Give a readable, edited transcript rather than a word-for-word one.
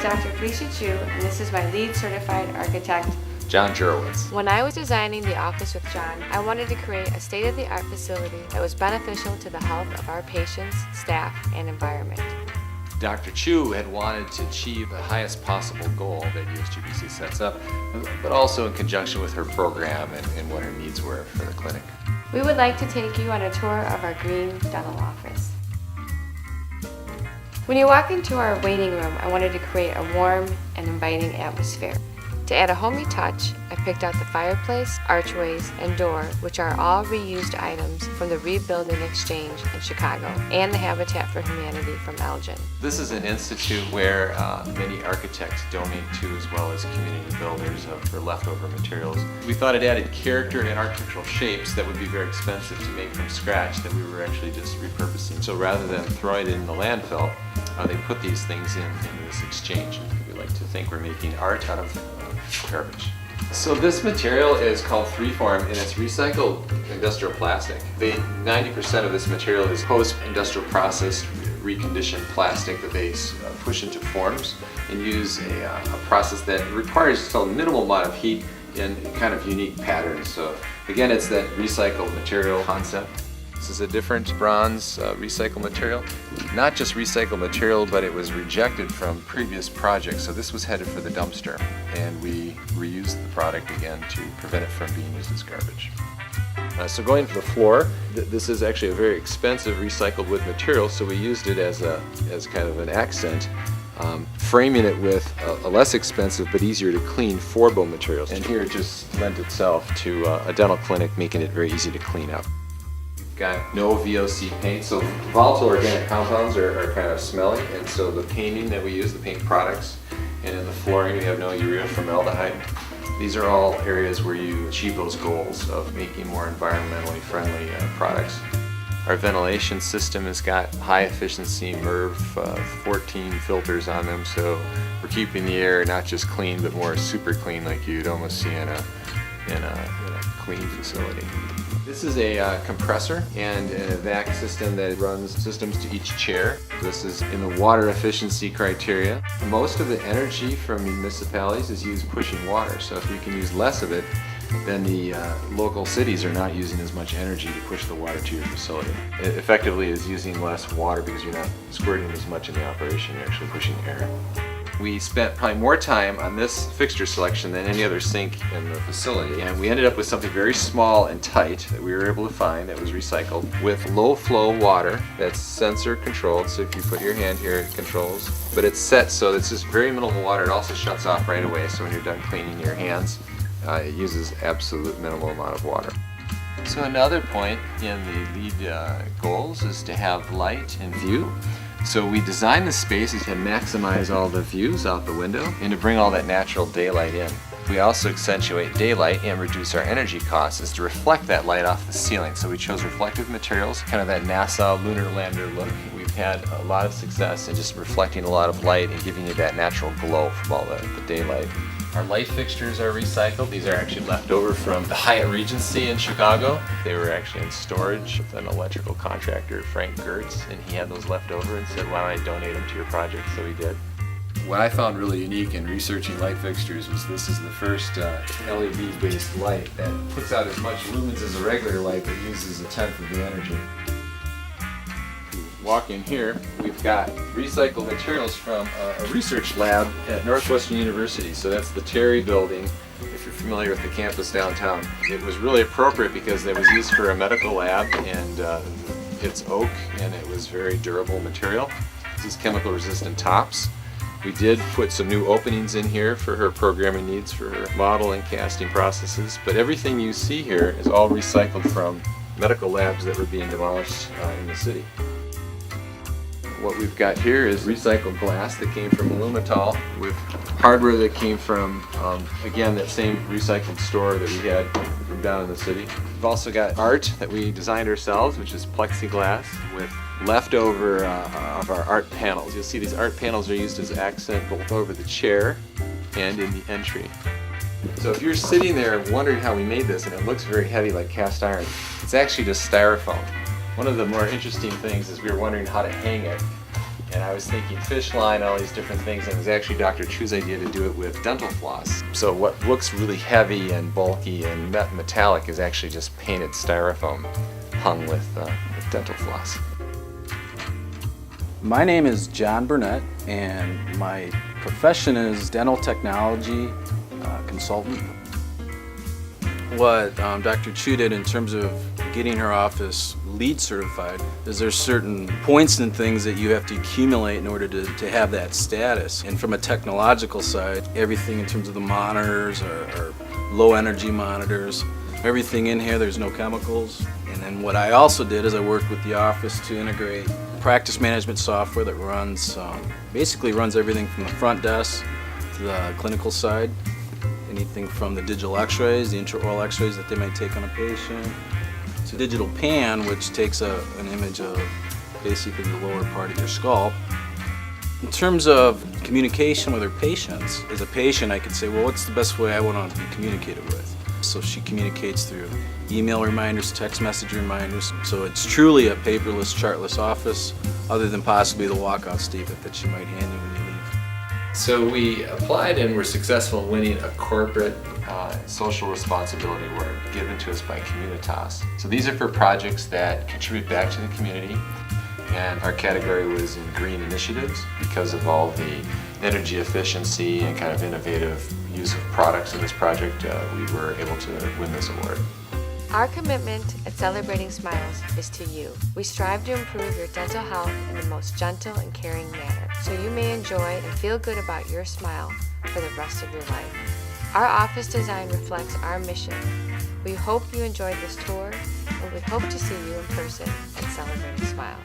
Dr. Felicia Chu, and this is my lead certified architect, John Jurowitz. When I was designing the office with John, I wanted to create a state-of-the-art facility that was beneficial to the health of our patients, staff, and environment. Dr. Chu had wanted to achieve the highest possible goal that USGBC sets up, but also in conjunction with her program and what her needs were for the clinic. We would like to take you on a tour of our green dental office. When you walk into our waiting room, I wanted to create a warm and inviting atmosphere. To add a homey touch, I picked out the fireplace, archways, and door, which are all reused items from the Rebuilding Exchange in Chicago and the Habitat for Humanity from Elgin. This is an institute where many architects donate to, as well as community builders, for leftover materials. We thought it added character and architectural shapes that would be very expensive to make from scratch that we were actually just repurposing. So rather than throwing it in the landfill, they put these things in this exchange. We like to think we're making art out of garbage. So this material is called Freeform, and it's recycled industrial plastic. 90% of this material is post-industrial processed, reconditioned plastic that they push into forms and use a process that requires just a minimal amount of heat in kind of unique patterns. So again, it's that recycled material concept. This is a different bronze recycled material. Not just recycled material, but it was rejected from previous projects. So this was headed for the dumpster, and we reused the product again to prevent it from being used as garbage. So going to the floor, this is actually a very expensive recycled wood material, so we used it as kind of an accent, framing it with a less expensive but easier to clean Forbo materials. And here it just lent itself to a dental clinic, making it very easy to clean up. Got no VOC paint, so volatile organic compounds are kind of smelly, and so the painting that we use, the paint products, and in the flooring we have no urea formaldehyde. These are all areas where you achieve those goals of making more environmentally friendly products. Our ventilation system has got high efficiency MERV 14 filters on them, so we're keeping the air not just clean but more super clean, like you'd almost see in a clean facility. This is a compressor and an vac system that runs systems to each chair. This is in the water efficiency criteria. Most of the energy from municipalities is used pushing water, so if you can use less of it, then the local cities are not using as much energy to push the water to your facility. It effectively is using less water because you're not squirting as much in the operation, you're actually pushing air. We spent probably more time on this fixture selection than any other sink in the facility, and we ended up with something very small and tight that we were able to find that was recycled with low flow water that's sensor controlled, so if you put your hand here it controls, but it's set so that it's just very minimal water. It also shuts off right away, so when you're done cleaning your hands it uses absolute minimal amount of water. So another point in the lead goals is to have light and view. So we designed the spaces to maximize all the views out the window and to bring all that natural daylight in. We also accentuate daylight and reduce our energy costs is to reflect that light off the ceiling. So we chose reflective materials, kind of that NASA lunar lander look. We've had a lot of success in just reflecting a lot of light and giving you that natural glow from all the daylight. Our light fixtures are recycled. These are actually left over from the Hyatt Regency in Chicago. They were actually in storage with an electrical contractor, Frank Gertz, and he had those left over and said, why don't I donate them to your project? So he did. What I found really unique in researching light fixtures was this is the first LED-based light that puts out as much lumens as a regular light but uses 1/10 of the energy. Walk in here, we've got recycled materials from a research lab at Northwestern University. So that's the Terry building, if you're familiar with the campus downtown. It was really appropriate because it was used for a medical lab, and it's oak and it was very durable material. This is chemical resistant tops. We did put some new openings in here for her programming needs for her model and casting processes, but everything you see here is all recycled from medical labs that were being demolished in the city. What we've got here is recycled glass that came from Alumitol with hardware that came from, again, that same recycled store that we had from down in the city. We've also got art that we designed ourselves, which is plexiglass with leftover of our art panels. You'll see these art panels are used as accent both over the chair and in the entry. So if you're sitting there wondering how we made this and it looks very heavy like cast iron, it's actually just styrofoam. One of the more interesting things is we were wondering how to hang it, And I was thinking fish line, all these different things, and it was actually Dr. Chu's idea to do it with dental floss. So what looks really heavy and bulky and metallic is actually just painted styrofoam hung with dental floss. My name is John Burnett, and my profession is dental technology consultant. What Dr. Chu did in terms of getting her office LEED certified is there's certain points and things that you have to accumulate in order to have that status. And from a technological side, everything in terms of the monitors are low energy monitors. Everything in here, there's no chemicals. And then what I also did is I worked with the office to integrate practice management software that runs, basically runs everything from the front desk to the clinical side. Anything from the digital x-rays, the intraoral x-rays that they might take on a patient, to digital pan, which takes an image of basically the lower part of your skull. In terms of communication with her patients, as a patient I could say, well, what's the best way I want to be communicated with? So she communicates through email reminders, text message reminders. So it's truly a paperless, chartless office, other than possibly the walkout statement that she might hand you when you leave. So we applied and were successful in winning a corporate social responsibility award given to us by Communitas. So these are for projects that contribute back to the community, and our category was in green initiatives because of all the energy efficiency and kind of innovative use of products in this project. We were able to win this award. Our commitment at Celebrating Smiles is to you. We strive to improve your dental health in the most gentle and caring manner, so you may enjoy and feel good about your smile for the rest of your life. Our office design reflects our mission. We hope you enjoyed this tour, and we hope to see you in person at Celebrating Smiles.